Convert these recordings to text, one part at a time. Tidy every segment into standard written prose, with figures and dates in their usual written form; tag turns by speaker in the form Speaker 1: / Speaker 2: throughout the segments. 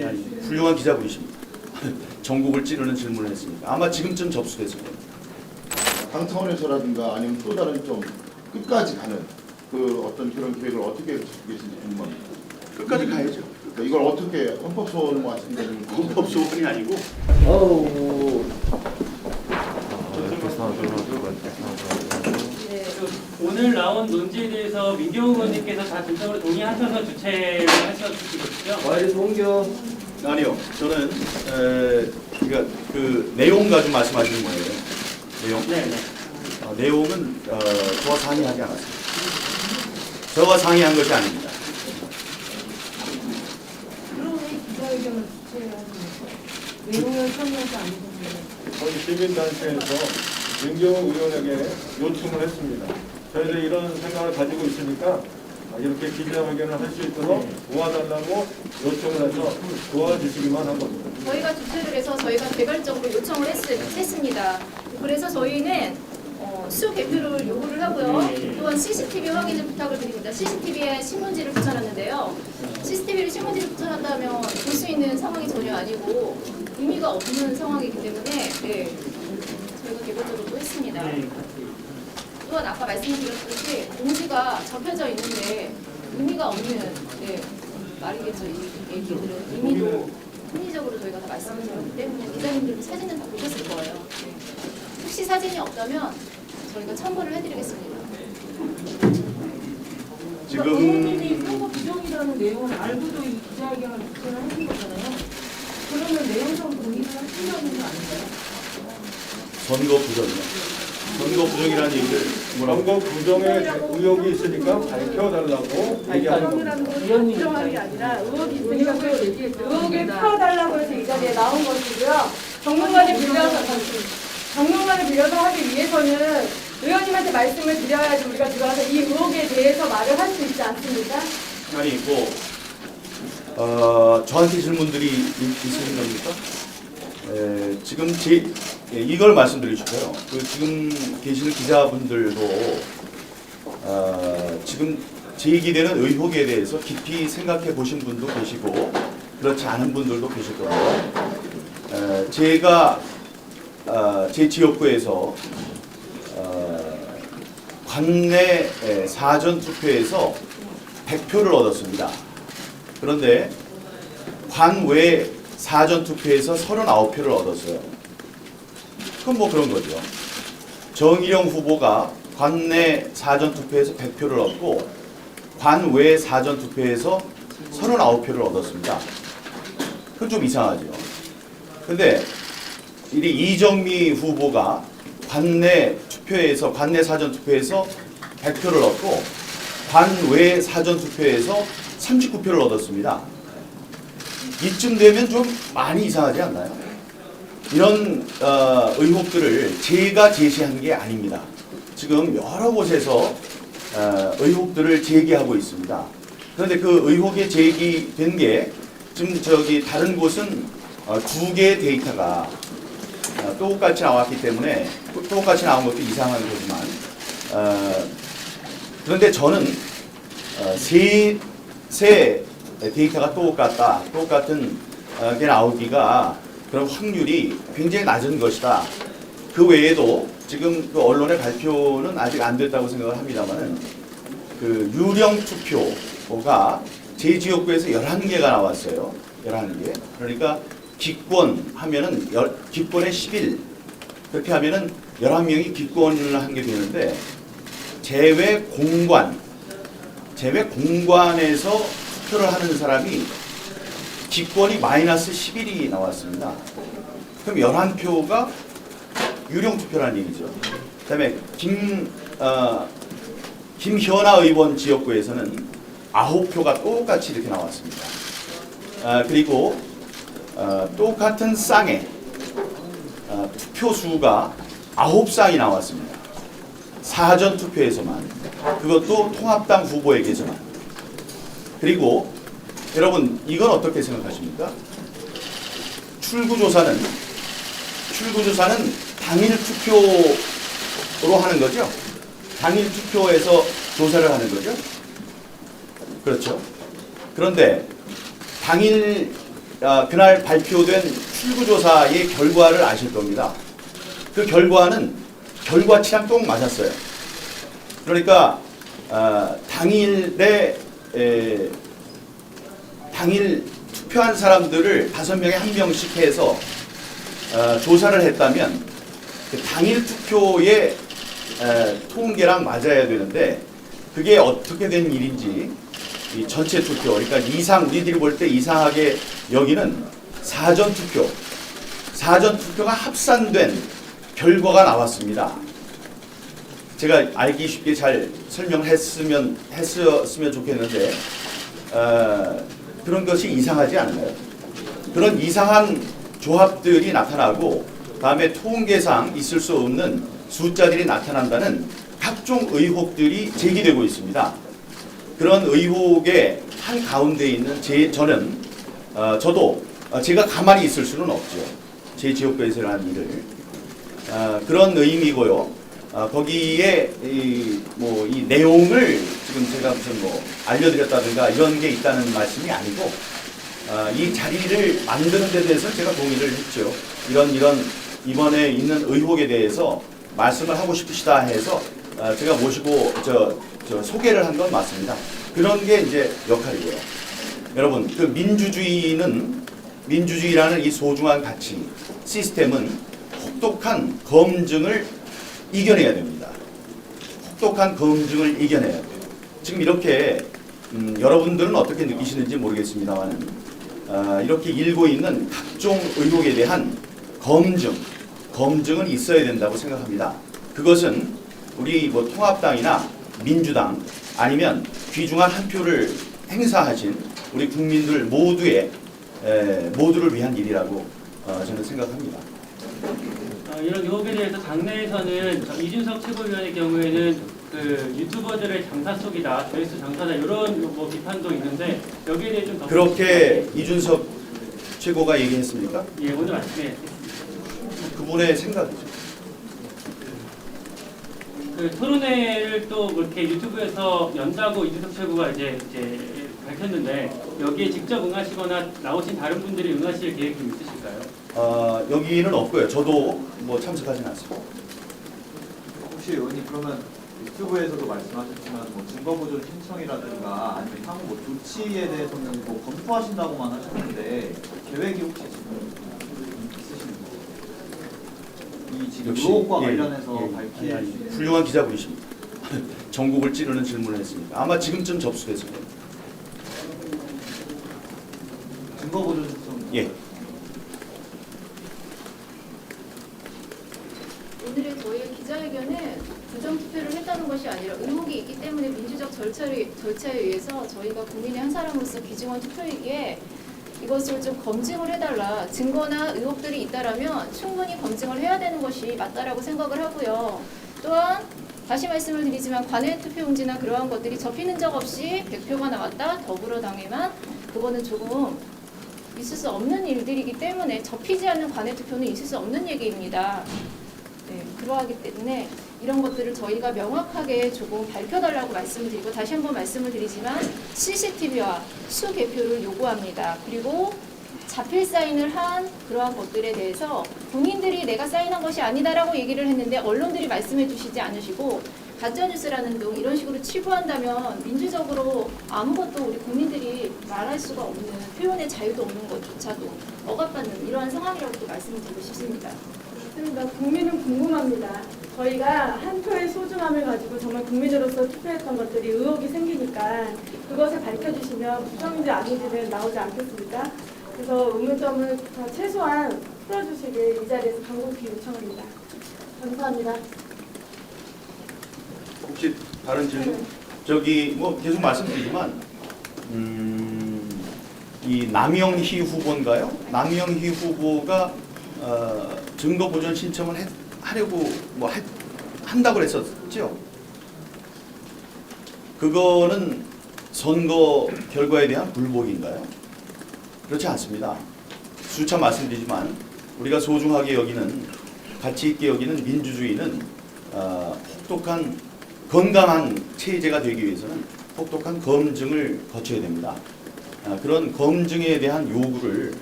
Speaker 1: 훌륭한 기자분이십니다. 전국을 찌르는 질문을 했으니까 아마 지금쯤 접수됐을 겁니다.
Speaker 2: 당 차원에서라든가 아니면 또 다른 좀 끝까지 가는 그 어떤 그런 계획을 어떻게 갖고 계신지 궁금합니다.
Speaker 1: 끝까지 가야죠.
Speaker 2: 그러니까 이걸 어떻게 헌법소원 말씀드리는
Speaker 1: 헌법소원이 아니고
Speaker 3: 오늘 나온 논지에 대해서 민경훈 의원님께서 다 전적으로 동의하셔서 주최를 하셨으시거든요.
Speaker 1: 아니요. 저는 그러니까 그 내용 가지고 말씀하시는 거예요. 내용.
Speaker 3: 네네.
Speaker 1: 내용은 저와 상의하지 않았습니다. 저와 상의한 것이 아닙니다.
Speaker 4: 그럼 왜 기자회견을 주최하는 거예요? 내용을 설명하지 않으셨는데.
Speaker 5: 저희 시민단체에서 민경훈 의원에게 요청을 했습니다. 저희들이 이런 생각을 가지고 있으니까 이렇게 기자회견을 할 수 있도록 도와달라고 요청을 해서 도와주시기만 한 겁니다.
Speaker 6: 저희가 주최를 해서 저희가 개별적으로 요청을 했습니다. 그래서 저희는 수 개표를 요구를 하고요. 또한 CCTV 확인을 부탁을 드립니다. CCTV에 신문지를 붙여놨는데요. CCTV를 신문지를 붙여놨다면 볼 수 있는 상황이 전혀 아니고 의미가 없는 상황이기 때문에 저희가 개별적으로 또 했습니다. 또한 아까 말씀드렸듯이 공지가 접혀져 있는데 의미가 없는 말이겠죠. 이 얘기들은 의미도 합리적으로 저희가 다 말씀을 드렸기 때문에 기자님들도 사진은 다 보셨을 거예요. 혹시 사진이 없다면 저희가 첨부를 해드리겠습니다.
Speaker 4: 그러니까 의원님이 선거 부정이라는 내용을 알고도 이 기자회견을 주최를 하신 거잖아요. 그러면 내용상 동의를 하시려는 거 아닌가요?
Speaker 1: 선거 부정이요. 선거 부정이라는 얘기를 뭐라고?
Speaker 5: 선거 부정의 의혹이 있으니까 밝혀달라고 얘기하는 겁니다.
Speaker 4: 의원님 부정한 게 아니라 의혹이 있으니까 그 의혹을 풀어달라고 해서 이 자리에 나온 것이고요. 정론관을 빌려서 하기 위해서는 의원님한테 말씀을 드려야지 우리가 들어가서 이 의혹에 대해서 말을 할 수 있지 않습니까?
Speaker 1: 아니 저한테 질문들이 있으신 겁니까? 지금 이걸 말씀드리고 싶어요. 지금 계시는 기자분들도 지금 제기되는 의혹에 대해서 깊이 생각해 보신 분도 계시고 그렇지 않은 분들도 계실 겁니다. 제가 제 지역구에서 관내 사전 투표에서 100표를 얻었습니다. 그런데 관외 사전 투표에서 39표를 얻었어요. 그건 뭐 그런 거죠. 정일영 후보가 관내 사전 투표에서 100표를 얻고 관외 사전 투표에서 39표를 얻었습니다. 그건 좀 이상하죠. 근데 이정미 후보가 관내 사전 투표에서 100표를 얻고 관외 사전 투표에서 39표를 얻었습니다. 이쯤 되면 좀 많이 이상하지 않나요? 이런 의혹들을 제가 제시한 게 아닙니다. 지금 여러 곳에서 의혹들을 제기하고 있습니다. 그런데 그 의혹이 제기된 게 지금 다른 곳은 2개의 데이터가 똑같이 나왔기 때문에 똑같이 나온 것도 이상한 거지만 그런데 저는 세 데이터가 똑같은 게 나오기가 그런 확률이 굉장히 낮은 것이다. 그 외에도 지금 그 언론의 발표는 아직 안 됐다고 생각을 합니다만은 그 유령 투표가 제 지역구에서 11개가 나왔어요. 11개. 그러니까 기권 하면은 기권의 10일. 그렇게 하면은 11명이 기권을 한 게 되는데 제외 공관에서 투표를 하는 사람이 기권이 마이너스 10일이 나왔습니다. 그럼 11표가 유령 투표라는 얘기죠. 그 다음에 김현아 의원 지역구에서는 9표가 똑같이 이렇게 나왔습니다. 그리고 똑같은 쌍에 투표수가 9쌍이 나왔습니다. 사전 투표에서만. 그것도 통합당 후보에게서만. 그리고 여러분 이건 어떻게 생각하십니까? 출구조사는 당일 투표로 하는 거죠? 당일 투표에서 조사를 하는 거죠? 그렇죠? 그런데 당일 그날 발표된 출구조사의 결과를 아실 겁니다. 그 결과는 결과치랑 똑 맞았어요. 그러니까 당일 투표한 사람들을 5명에 1명씩 해서 조사를 했다면 그 당일 투표의 통계랑 맞아야 되는데 그게 어떻게 된 일인지 이 전체 투표, 그러니까 우리들이 볼 때 이상하게 여기는 사전 투표가 합산된 결과가 나왔습니다. 제가 알기 쉽게 잘 설명했으면 좋겠는데 그런 것이 이상하지 않나요? 그런 이상한 조합들이 나타나고 다음에 통계상 있을 수 없는 숫자들이 나타난다는 각종 의혹들이 제기되고 있습니다. 그런 의혹의 한 가운데 있는 저도 제가 가만히 있을 수는 없죠. 제 지역구에서 일어난 일을 그런 의미고요. 거기에 이 내용을 지금 제가 무슨 알려드렸다든가 이런 게 있다는 말씀이 아니고 이 자리를 만드는 데 대해서 제가 동의를 했죠. 이런 이번에 있는 의혹에 대해서 말씀을 하고 싶으시다 해서 제가 모시고 소개를 한 건 맞습니다. 그런 게 이제 역할이고요. 여러분, 그 민주주의라는 이 소중한 가치 시스템은 혹독한 검증을 이겨내야 됩니다. 혹독한 검증을 이겨내야 돼요. 지금 이렇게 여러분들은 어떻게 느끼시는지 모르겠습니다만 이렇게 일고 있는 각종 의혹에 대한 검증은 있어야 된다고 생각합니다. 그것은 우리 통합당이나 민주당 아니면 귀중한 한 표를 행사하신 우리 국민들 모두를 위한 일이라고 저는 생각합니다.
Speaker 3: 이런 의혹에 대해서 당내에서는 이준석 최고위원의 경우에는 그 유튜버들의 장사 속이다, 조회수 장사다 이런 비판도 있는데 여기에 대해 좀 더
Speaker 1: 그렇게 이준석 최고가 얘기했습니까?
Speaker 3: 예, 오늘 아침에
Speaker 1: 그분의 생각이죠.
Speaker 3: 그 토론회를 또 이렇게 유튜브에서 연다고 이준석 최고가 이제 밝혔는데 여기에 직접 응하시거나 나오신 다른 분들이 응하실 계획이 좀 있으실까요?
Speaker 1: 여기는 없고요. 저도 참석하지는 않습니다.
Speaker 7: 혹시 의원님 그러면 유튜브에서도 말씀하셨지만 증거 보존 신청이라든가 아니면 향후 조치에 대해서는 검토하신다고만 하셨는데 계획이 혹시 지금 있으신가요? 이 지금
Speaker 1: 역시,
Speaker 7: 의혹과
Speaker 1: 예,
Speaker 7: 관련해서 밝힐 수 있는
Speaker 1: 훌륭한 기자분이십니다. 전국을 찌르는 질문을 했으니까 아마 지금쯤 접수됐을 겁니다.
Speaker 7: 증거 보존 신청.
Speaker 1: 예.
Speaker 6: 오늘의 저희의 기자회견은 부정투표를 했다는 것이 아니라 의혹이 있기 때문에 민주적 절차에 의해서 저희가 국민의 한 사람으로서 귀중한 투표이기에 이것을 좀 검증을 해달라. 증거나 의혹들이 있다라면 충분히 검증을 해야 되는 것이 맞다라고 생각을 하고요. 또한 다시 말씀을 드리지만 관외 투표용지나 그러한 것들이 접힌 흔적 없이 100표가 나왔다. 더불어당에만 그거는 조금 있을 수 없는 일들이기 때문에 접히지 않는 관외 투표는 있을 수 없는 얘기입니다. 네, 그러하기 때문에 이런 것들을 저희가 명확하게 조금 밝혀달라고 말씀을 드리고 다시 한번 말씀을 드리지만 CCTV와 수개표를 요구합니다. 그리고 자필 사인을 한 그러한 것들에 대해서 본인들이 내가 사인한 것이 아니다라고 얘기를 했는데 언론들이 말씀해 주시지 않으시고 가짜뉴스라는 등 이런 식으로 치부한다면 민주적으로 아무것도 우리 국민들이 말할 수가 없는 표현의 자유도 없는 것조차도 억압받는 이러한 상황이라고 또 말씀을 드리고 싶습니다.
Speaker 8: 맞습니다. 국민은 궁금합니다. 저희가 한 표의 소중함을 가지고 정말 국민으로서 투표했던 것들이 의혹이 생기니까 그것을 밝혀주시면 부정인지 아닌지는 나오지 않겠습니까? 그래서 의문점을 최소한 풀어주시길 이 자리에서 간곡히 요청합니다. 감사합니다.
Speaker 1: 혹시 다른 질문? 계속 말씀드리지만 이 남영희 후보인가요? 남영희 후보가 증거 보존 신청을 하려고 한다고 그랬었죠. 그거는 선거 결과에 대한 불복인가요? 그렇지 않습니다. 수차 말씀드리지만 우리가 소중하게 여기는 가치 있게 여기는 민주주의는 혹독한 건강한 체제가 되기 위해서는 혹독한 검증을 거쳐야 됩니다. 그런 검증에 대한 요구를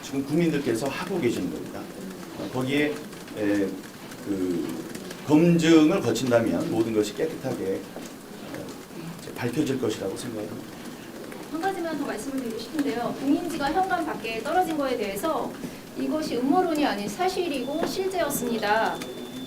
Speaker 1: 지금 국민들께서 하고 계시는 겁니다. 거기에 그 검증을 거친다면 모든 것이 깨끗하게 밝혀질 것이라고 생각합니다.
Speaker 6: 한 가지만 더 말씀을 드리고 싶은데요. 공인지가 현관 밖에 떨어진 거에 대해서 이것이 음모론이 아닌 사실이고 실제였습니다.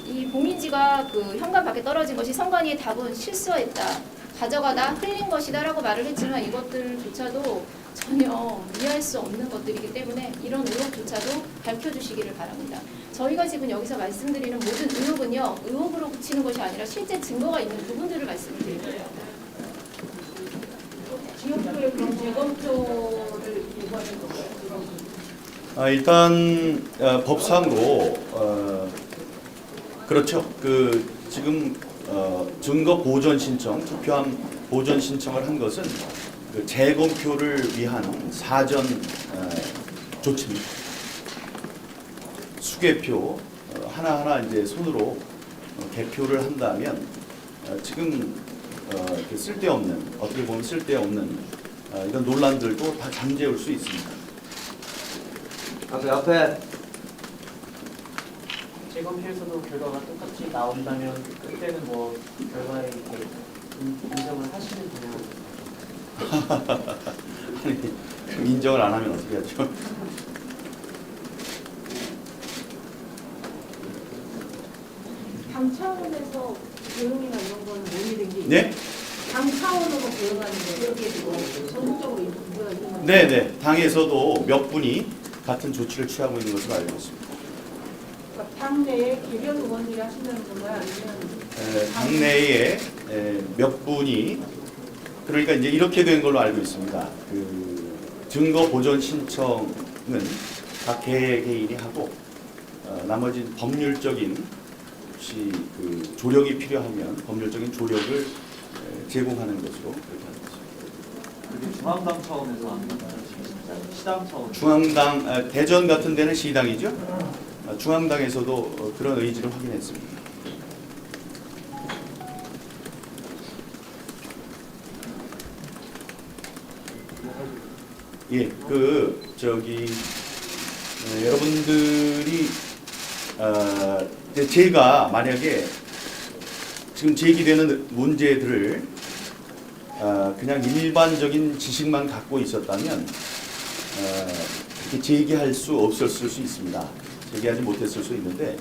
Speaker 6: 이 공인지가 그 현관 밖에 떨어진 것이 선관위의 답은 실수했다, 가져가다 흘린 것이다라고 말을 했지만 이것들조차도 전혀 이해할 수 없는 것들이기 때문에 이런 의혹조차도 밝혀주시기를 바랍니다. 저희가 지금 여기서 말씀드리는 모든 의혹은요, 의혹으로 그치는 것이 아니라 실제 증거가 있는 부분들을 말씀을 드립니다.
Speaker 4: 지역구의 그런 재검표를 요구하는 건가요?
Speaker 1: 일단 법상으로 그렇죠. 그 지금 증거 보존 신청, 투표함 보존 신청을 한 것은 그 재검표를 위한 사전 조치입니다. 수개표 하나하나 이제 손으로 개표를 한다면 지금 이렇게 쓸데없는, 어떻게 보면 쓸데없는 이런 논란들도 다 잠재울 수 있습니다.
Speaker 7: 앞에
Speaker 9: 재검표에서도 결과가 똑같이 나온다면 그때는 뭐 결과에 이렇게 인정을 하시는 분야가
Speaker 1: 아니, 그럼 인정을 안 하면 어떻게 하죠?
Speaker 4: 당 차원에서 조용이나 이런 거는 논의된 게
Speaker 1: 네?
Speaker 4: 당 차원으로 배워가는 거 여기에 뭐 전국적으로 뭐야 이런 거.
Speaker 1: 네네. 당에서도 몇 분이 같은 조치를 취하고 있는 것으로 알고 있습니다.
Speaker 4: 그러니까 당 내에 개별 의원들이 하시는 건가요? 아니면
Speaker 1: 당내에 몇 분이, 그러니까 이제 이렇게 된 걸로 알고 있습니다. 그 증거 보존 신청은 각 개인이 하고 나머지 법률적인 혹시 그 조력이 필요하면 법률적인 조력을 제공하는 것으로 그렇게 하고 있습니다.
Speaker 7: 그게 중앙당 차원에서 하는 건가요? 시당 차원?
Speaker 1: 중앙당, 대전 같은 데는 시당이죠. 중앙당에서도 그런 의지를 확인했습니다. 예, 그 저기 여러분들이 이제 제가 만약에 지금 제기되는 문제들을 그냥 일반적인 지식만 갖고 있었다면 이렇게 제기할 수 없었을 수 있습니다. 제기하지 못했을 수 있는데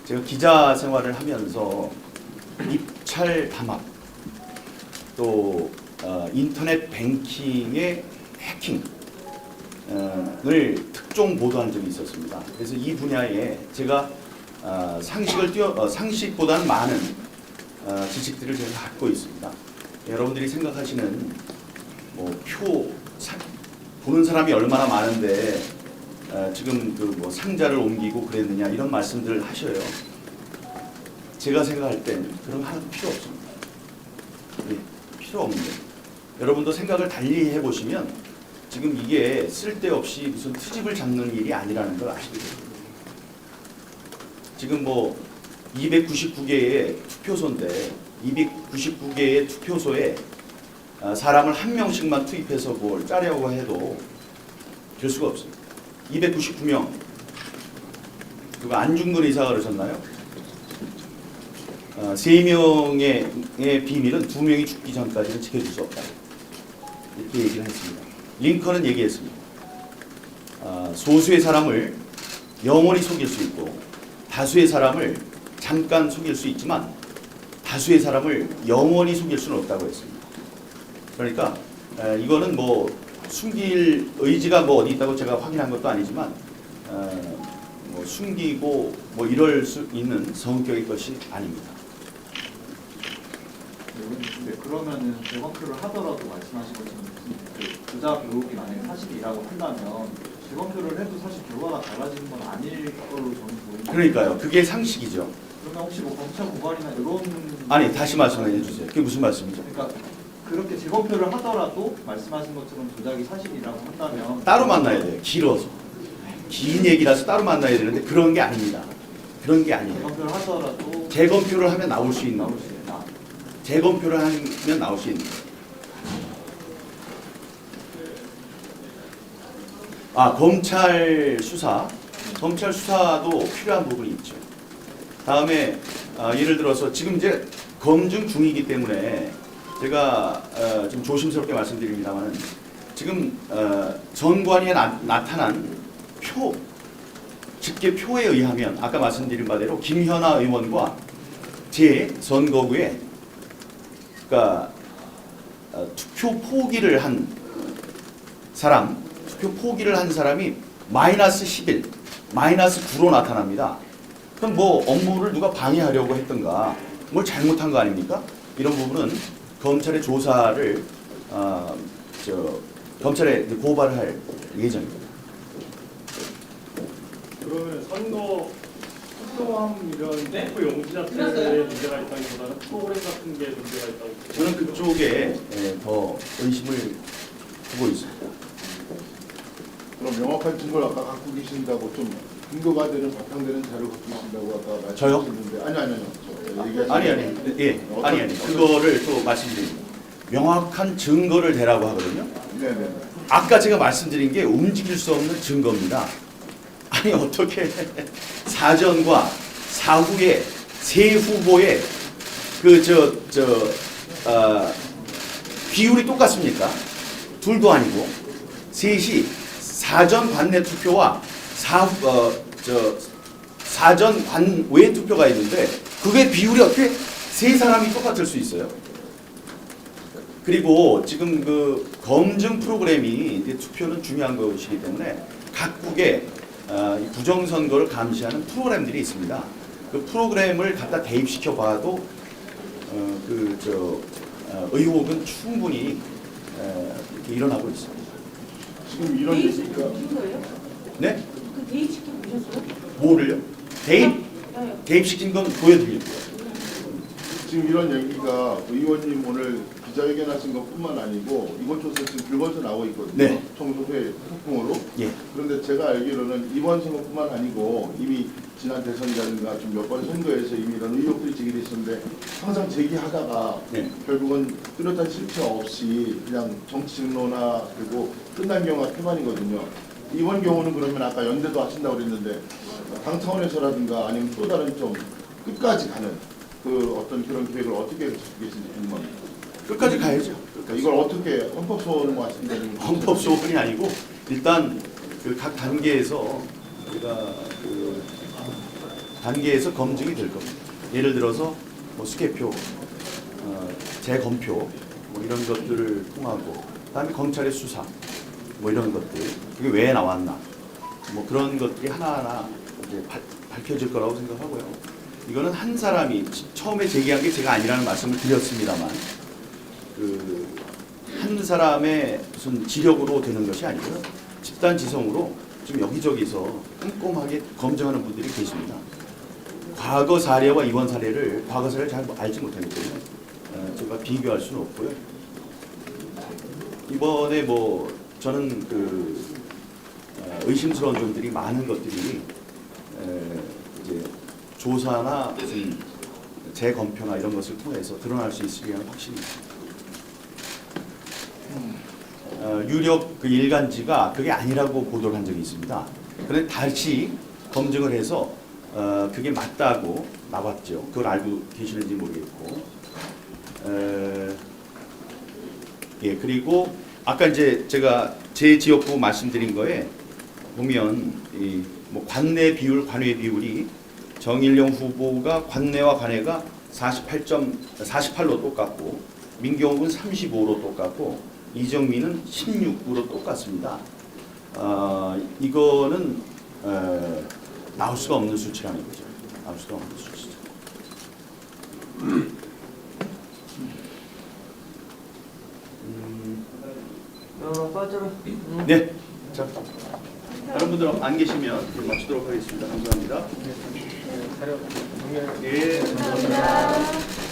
Speaker 1: 제가 기자 생활을 하면서 입찰 담합 또 인터넷 뱅킹의 해킹을 특종 보도한 적이 있었습니다. 그래서 이 분야에 제가 상식보다는 많은 지식들을 제가 갖고 있습니다. 여러분들이 생각하시는 보는 사람이 얼마나 많은데 지금 그 뭐 상자를 옮기고 그랬느냐 이런 말씀들을 하셔요. 제가 생각할 땐 그런 거 하나도 필요 없습니다. 예, 필요 없는데 여러분도 생각을 달리 해보시면 지금 이게 쓸데없이 무슨 트집을 잡는 일이 아니라는 걸 아시게 됩니다. 지금 뭐 299개의 투표소인데 299개의 투표소에 사람을 한 명씩만 투입해서 뭘 짜려고 해도 될 수가 없습니다. 299명. 그리고 안중근 의사가 그러셨나요? 3명의 비밀은 2명이 죽기 전까지는 지켜줄 수 없다. 이렇게 얘기를 했습니다. 링컨은 얘기했습니다. 소수의 사람을 영원히 속일 수 있고 다수의 사람을 잠깐 속일 수 있지만 다수의 사람을 영원히 속일 수는 없다고 했습니다. 그러니까 이거는 뭐 숨길 의지가 뭐 어디 있다고 제가 확인한 것도 아니지만 뭐 숨기고 뭐 이럴 수 있는 성격의 것이 아닙니다.
Speaker 7: 네, 그러면은 재검표를 하더라도 말씀하신 것처럼 그 조작 의혹이 만약에 사실이라고 한다면 재검표를 해도 사실 결과가 달라지는 건 아닐 걸로 저는 보입니다.
Speaker 1: 그러니까요. 그게 상식이죠.
Speaker 7: 그러면 혹시 뭐 검찰 고발이나 이런
Speaker 1: 아니 다시 말씀해 주세요. 그게 무슨 말씀이죠?
Speaker 7: 그러니까 그렇게 재검표를 하더라도 말씀하신 것처럼 조작이 사실이라고 한다면
Speaker 1: 따로 만나야 돼요. 길어서. 긴 얘기라서 따로 만나야 되는데 그런 게 아닙니다. 그런 게 아니에요.
Speaker 7: 재검표를 하더라도
Speaker 1: 재검표를 하면 나올 수 있는
Speaker 7: 나올
Speaker 1: 거예요.
Speaker 7: 수 있다.
Speaker 1: 재검표를 하면 나올 수 있는 거예요. 검찰 수사도 필요한 부분이 있죠. 다음에 예를 들어서 지금 이제 검증 중이기 때문에 제가 좀 조심스럽게 말씀드립니다만 지금 전관위에 나타난 집계표에 의하면 아까 말씀드린 바대로 김현아 의원과 제 선거구에 그러니까 투표 포기를 한 사람이 마이너스 11, 마이너스 9로 나타납니다. 그럼 뭐 업무를 누가 방해하려고 했던가 뭘 잘못한 거 아닙니까? 이런 부분은 검찰의 조사를 검찰에 고발을 할 예정입니다.
Speaker 5: 그러면 선거 특성함 이런 투표 용지 자체에 문제가 있다기보다는 프로그램 같은 게 문제가 있다고.
Speaker 1: 저는 그쪽에 더 의심을 두고 있습니다.
Speaker 2: 그럼 명확한 증거를 아까 갖고 계신다고 좀 근거가 되는 바탕되는 자료를 갖고 계신다고 아까
Speaker 1: 저요?
Speaker 2: 말씀하셨는데 아니.
Speaker 1: 그거를 또 말씀드립니다. 명확한 증거를 대라고 하거든요.
Speaker 2: 네네.
Speaker 1: 아까 제가 말씀드린 게 움직일 수 없는 증거입니다. 아니 어떻게 사전과 사후에 세 후보의 비율이 똑같습니까? 둘도 아니고 셋이 사전 관내 투표와 사전 관외 투표가 있는데 그게 비율이 어떻게 세 사람이 똑같을 수 있어요? 그리고 지금 그 검증 프로그램이 이제 투표는 중요한 것이기 때문에 각국의 부정선거를 감시하는 프로그램들이 있습니다. 그 프로그램을 갖다 대입시켜 봐도 의혹은 충분히 이렇게 일어나고 있습니다.
Speaker 2: 지금 이런
Speaker 4: 대입
Speaker 2: 얘기가
Speaker 4: 보신 거예요?
Speaker 1: 네?
Speaker 4: 그 대입시켜 보셨어요?
Speaker 1: 뭐를요? 대입?
Speaker 4: 네.
Speaker 1: 대입시킨 건 보여드릴게요.
Speaker 2: 지금 이런 얘기가 의원님 오늘 기자회견 하신 것뿐만 아니고 이번 조사 지금 불거져 나오고 있거든요.
Speaker 1: 네.
Speaker 2: 총소회 폭풍으로.
Speaker 1: 예.
Speaker 2: 그런데 제가 알기로는 이번 선거뿐만 아니고 이미 지난 대선이라든가 좀 몇 번 선거에서 이미 이런 의혹들이 제기됐었는데 항상 제기하다가
Speaker 1: 네.
Speaker 2: 결국은 뚜렷한 실체 없이 그냥 정치 증로나 그리고 끝난 경우가 태반이거든요. 이번 경우는 그러면 아까 연대도 하신다고 그랬는데 당 차원에서라든가 아니면 또 다른 좀 끝까지 가는 그 어떤 그런 계획을 어떻게 갖고 계신지 궁금합니다.
Speaker 1: 끝까지 가야죠.
Speaker 2: 그러니까 이걸 어떻게 헌법소원을 말씀드리는 거죠?
Speaker 1: 헌법소원이 아니고 일단 그 각 단계에서 우리가 그 단계에서 검증이 될 겁니다. 예를 들어서 뭐 수개표, 재검표 뭐 이런 것들을 통하고 그다음에 검찰의 수사 뭐 이런 것들 그게 왜 나왔나 뭐 그런 것들이 하나하나 이제 밝혀질 거라고 생각하고요. 이거는 한 사람이 처음에 제기한 게 제가 아니라는 말씀을 드렸습니다만 그 한 사람의 무슨 지력으로 되는 것이 아니고요. 집단 지성으로 지금 여기저기서 꼼꼼하게 검증하는 분들이 계십니다. 과거 사례와 이번 사례를 과거 사례를 잘 알지 못하기 때문에 제가 비교할 수는 없고요. 이번에 뭐 저는 그 의심스러운 점들이 많은 것들이 이제 조사나 무슨 재검표나 이런 것을 통해서 드러날 수 있으리라는 확신이 있습니다. 유력 그 일간지가 그게 아니라고 보도를 한 적이 있습니다. 그런데 다시 검증을 해서 그게 맞다고 나왔죠. 그걸 알고 계시는지 모르겠고, 예 그리고 아까 이제 제가 제 지역구 말씀드린 거에 보면 이 뭐 관내 비율, 관외 비율이 정일영 후보가 관내와 관외가 48로 똑같고 민경욱은 35로 똑같고 이정민은 16으로 똑같습니다. 이거는 나올 수가 없는 수치라는 거죠. 나올 수가 없는 수치죠. 네. 자, 다른 분들 안 계시면 마치도록 하겠습니다. 감사합니다.
Speaker 5: 자료 정리해
Speaker 1: 예, 감사합니다.